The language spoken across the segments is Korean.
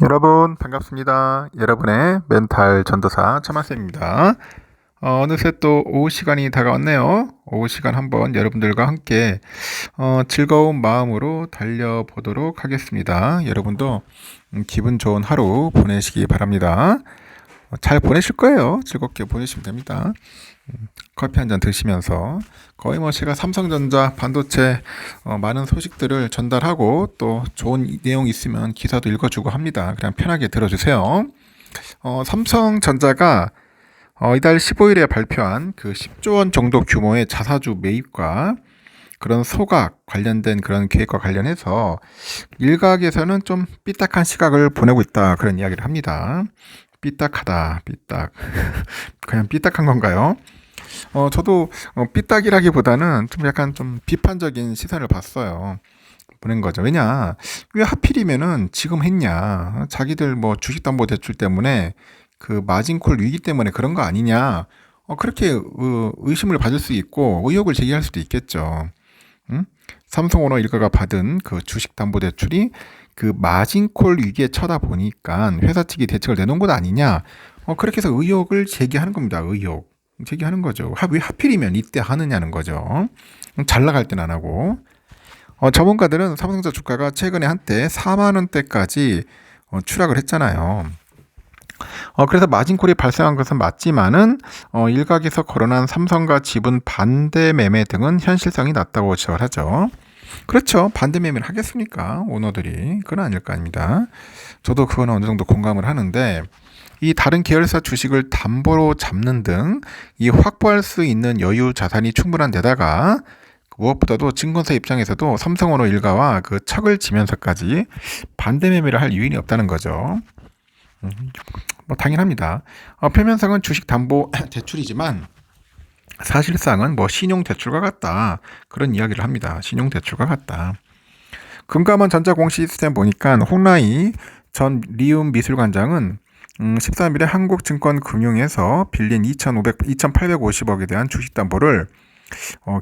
여러분 반갑습니다. 여러분의 멘탈 전도사 차만쌤입니다. 어느새 또 오후 시간이 다가왔네요. 오후 시간 한번 여러분들과 함께 즐거운 마음으로 달려보도록 하겠습니다. 여러분도 기분 좋은 하루 보내시기 바랍니다. 잘 보내실 거예요. 즐겁게 보내시면 됩니다. 커피 한 잔 드시면서 거의 제가 삼성전자 반도체 많은 소식들을 전달하고 또 좋은 내용 있으면 기사도 읽어주고 합니다. 그냥 편하게 들어주세요. 삼성전자가 이달 15일에 발표한 그 10조 원 정도 규모의 자사주 매입과 그런 소각 관련된 그런 계획과 관련해서 일각에서는 좀 삐딱한 시각을 보내고 있다, 그런 이야기를 합니다. 삐딱하다, 삐딱. 그냥 삐딱한 건가요? 저도 삐딱이라기보다는 좀 약간 좀 비판적인 시선을 봤어요. 보낸 거죠. 왜 하필이면은 지금 했냐? 자기들 주식담보대출 때문에 그 마진콜 위기 때문에 그런 거 아니냐? 그렇게 의심을 받을 수 있고 의혹을 제기할 수도 있겠죠. 응? 삼성오너 일가가 받은 그 주식담보대출이 그 마진콜 위기에 처다 보니까 회사 측이 대책을 내놓은 것 아니냐? 그렇게 해서 의혹을 제기하는 겁니다. 의혹 제기하는 거죠. 왜 하필이면 이때 하느냐는 거죠. 잘 나갈 땐 안 하고. 전문가들은 삼성전자 주가가 최근에 한때 4만 원대까지 추락을 했잖아요. 그래서 마진콜이 발생한 것은 맞지만은 일각에서 거론한 삼성과 지분 반대 매매 등은 현실성이 낮다고 지적을 하죠. 그렇죠. 반대 매매를 하겠습니까? 오너들이. 그건 아닐 거 아닙니다. 저도 그건 어느 정도 공감을 하는데, 이 다른 계열사 주식을 담보로 잡는 등 이 확보할 수 있는 여유 자산이 충분한 데다가 무엇보다도 증권사 입장에서도 삼성오너 일가와 그 척을 지면서까지 반대 매매를 할 이유는 없다는 거죠. 당연합니다. 표면상은 주식 담보 대출이지만 사실상은 신용 대출과 같다, 그런 이야기를 합니다. 신용 대출과 같다. 금감원 전자공시스템 보니까 홍라희 전 리움 미술관장은 13일에 한국증권금융에서 빌린 2,850억에 대한 주식담보를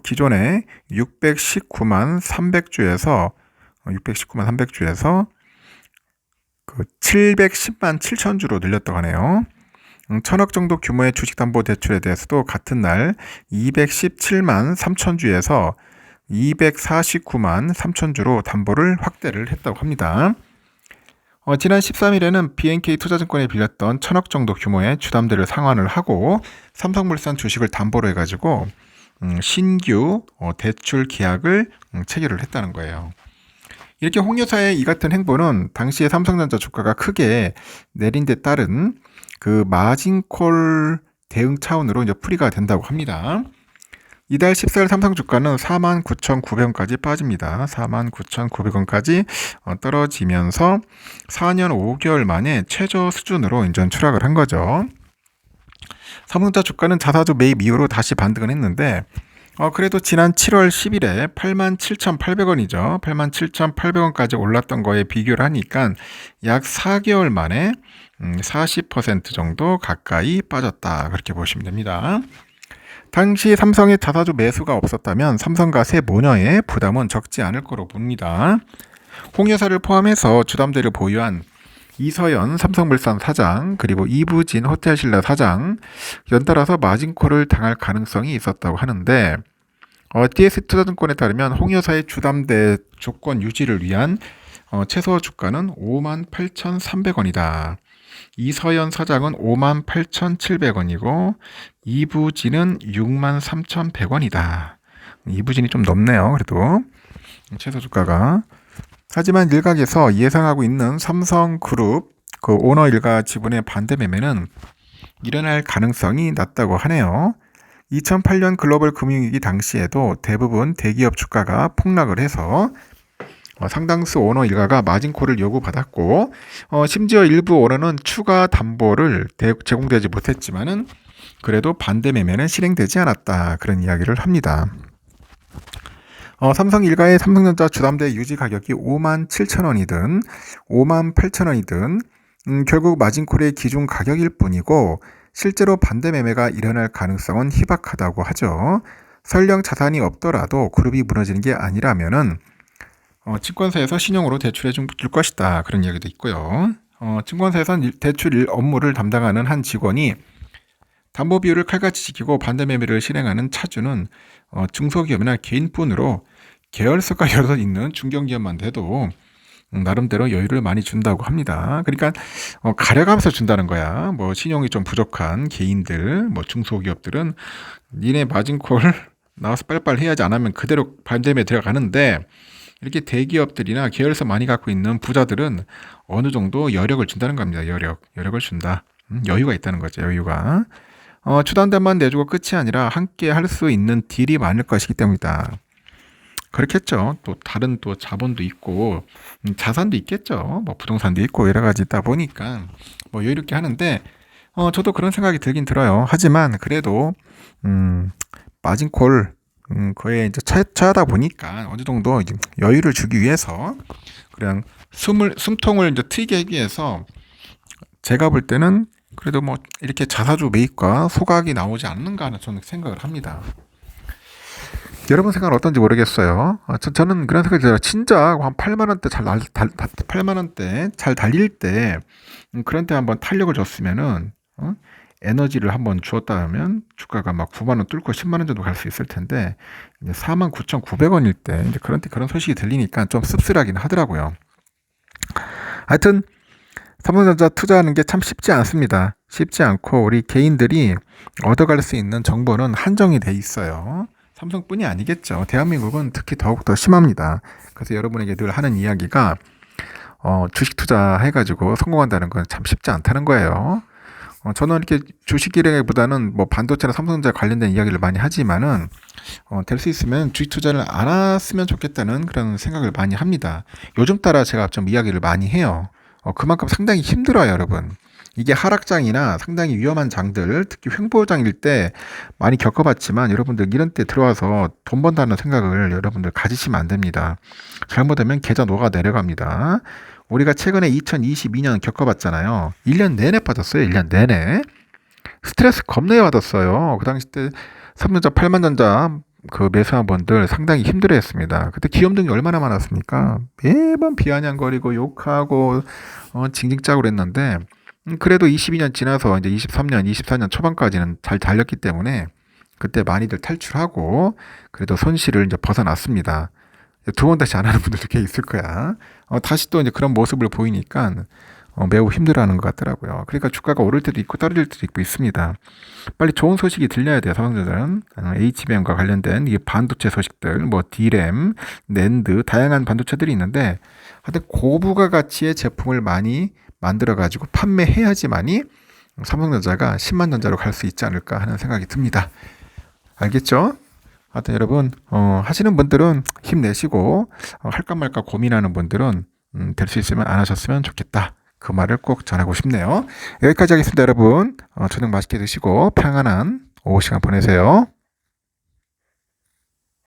기존에 619만 300주에서 그 710만 7천주로 늘렸다고 하네요. 1,000억 정도 규모의 주식담보대출에 대해서도 같은 날 217만 3천주에서 249만 3천주로 담보를 확대를 했다고 합니다. 지난 13일에는 BNK 투자증권에 빌렸던 1,000억 정도 규모의 주담대를 상환을 하고 삼성물산 주식을 담보로 해가지고 신규 대출 계약을 체결을 했다는 거예요. 이렇게 홍 여사의 이 같은 행보는 당시에 삼성전자 주가가 크게 내린 데 따른 그 마진콜 대응 차원으로 이제 풀이가 된다고 합니다. 이달 14일 삼성 주가는 49,900원까지 빠집니다. 49,900원까지 떨어지면서 4년 5개월 만에 최저 수준으로 인전 추락을 한 거죠. 삼성전자 주가는 자사주 매입 이후로 다시 반등을 했는데 그래도 지난 7월 10일에 87,800원이죠. 87,800원까지 올랐던 거에 비교를 하니까 약 4개월 만에 40% 정도 가까이 빠졌다, 그렇게 보시면 됩니다. 당시 삼성의 자사주 매수가 없었다면 삼성과 새 모녀의 부담은 적지 않을 거로 봅니다. 홍 여사를 포함해서 주담대를 보유한 이서연 삼성물산 사장, 그리고 이부진 호텔신라 사장, 연달아서 마진콜을 당할 가능성이 있었다고 하는데, DS투자증권에 따르면 홍 여사의 주담대 조건 유지를 위한 최소 주가는 58,300원이다. 이서연 사장은 58,700원이고 이부진은 63,100원이다. 이부진이 좀 높네요. 그래도 최소 주가가. 하지만 일각에서 예상하고 있는 삼성그룹 그 오너 일가 지분의 반대 매매는 일어날 가능성이 낮다고 하네요. 2008년 글로벌 금융위기 당시에도 대부분 대기업 주가가 폭락을 해서 상당수 오너 일가가 마진콜을 요구받았고 심지어 일부 오너는 추가 담보를 제공되지 못했지만은 그래도 반대 매매는 실행되지 않았다, 그런 이야기를 합니다. 삼성 일가의 삼성전자 주담대 유지 가격이 57,000원이든 58,000원이든 결국 마진콜의 기준 가격일 뿐이고 실제로 반대 매매가 일어날 가능성은 희박하다고 하죠. 설령 자산이 없더라도 그룹이 무너지는 게 아니라면은 증권사에서 신용으로 대출해 줄 것이다, 그런 이야기도 있고요. 증권사에서는 대출 업무를 담당하는 한 직원이 담보 비율을 칼같이 지키고 반대 매매를 실행하는 차주는 중소기업이나 개인뿐으로 계열사가 여러 있는 중견기업만 돼도 나름대로 여유를 많이 준다고 합니다. 그러니까 가려가면서 준다는 거야. 뭐 신용이 좀 부족한 개인들, 뭐 중소기업들은 니네 마진콜 나와서 빨리빨리 해야지, 안 하면 그대로 반대매 들어가는데, 이렇게 대기업들이나 계열사 많이 갖고 있는 부자들은 어느 정도 여력을 준다는 겁니다. 여력을 준다. 여유가 있다는 거죠. 여유가. 주단대만 내주고 끝이 아니라 함께 할 수 있는 딜이 많을 것이기 때문이다. 그렇겠죠. 또 다른 또 자본도 있고 자산도 있겠죠. 뭐 부동산도 있고 여러 가지 있다 보니까 뭐 여유롭게 하는데, 저도 그런 생각이 들긴 들어요. 하지만 그래도 마진콜 그에 이제 처하다 보니까 어느 정도 이제 여유를 주기 위해서 그냥 숨통을 이제 트이게 하기 위해서 제가 볼 때는 그래도 뭐 이렇게 자사주 매입과 소각이 나오지 않는가 하는 저는 생각을 합니다. 여러분 생각은 어떤지 모르겠어요. 저는 그런 생각이 들어요. 진짜 한 8만 원대 8만 원대 잘 달릴 때 그런 때 한번 탄력을 줬으면은 에너지를 한번 주었다면 주가가 막 9만 원 뚫고 10만 원 정도 갈 수 있을 텐데, 이제 49,900원일 때 이제 그런 소식이 들리니까 좀 씁쓸하긴 하더라고요. 하여튼 삼성전자 투자하는 게 참 쉽지 않습니다. 쉽지 않고 우리 개인들이 얻어갈 수 있는 정보는 한정이 돼 있어요. 삼성뿐이 아니겠죠. 대한민국은 특히 더욱더 심합니다. 그래서 여러분에게 늘 하는 이야기가 주식 투자해가지고 성공한다는 건 참 쉽지 않다는 거예요. 저는 이렇게 주식이라기보다는 뭐 반도체나 삼성전자 관련된 이야기를 많이 하지만은 될 수 있으면 주식 투자를 안 했으면 좋겠다는 그런 생각을 많이 합니다. 요즘 따라 제가 좀 이야기를 많이 해요. 그만큼 상당히 힘들어요, 여러분. 이게 하락장이나 상당히 위험한 장들, 특히 횡보장일 때 많이 겪어봤지만 여러분들 이런 때 들어와서 돈 번다는 생각을 여러분들 가지시면 안 됩니다. 잘못하면 계좌 녹아 내려갑니다. 우리가 최근에 2022년 겪어봤잖아요. 1년 내내 빠졌어요. 1년 내내. 스트레스 겁내 받았어요. 그 당시 때 삼성전자 8만전자 그 매수한 분들 상당히 힘들어했습니다. 그때 기염등이 얼마나 많았습니까? 매번 비아냥거리고 욕하고 징징 짜고 그랬는데, 그래도 22년 지나서 이제 23년, 24년 초반까지는 잘 달렸기 때문에 그때 많이들 탈출하고 그래도 손실을 이제 벗어났습니다. 두 번 다시 안 하는 분들도 꽤 있을 거야. 다시 또 이제 그런 모습을 보이니까 매우 힘들어하는 것 같더라고요. 그러니까 주가가 오를 때도 있고 떨어질 때도 있고 있습니다. 빨리 좋은 소식이 들려야 돼요. 삼성전자는 HBM과 관련된 이 반도체 소식들, 뭐 D램, 낸드, 다양한 반도체들이 있는데, 하여튼 고부가 가치의 제품을 많이 만들어 가지고 판매해야지만이 삼성전자가 10만 전자로 갈 수 있지 않을까 하는 생각이 듭니다. 알겠죠? 하여튼 여러분 하시는 분들은 힘내시고, 할까 말까 고민하는 분들은 될 수 있으면 안 하셨으면 좋겠다. 그 말을 꼭 전하고 싶네요. 여기까지 하겠습니다, 여러분. 저녁 맛있게 드시고 평안한 오후 시간 보내세요.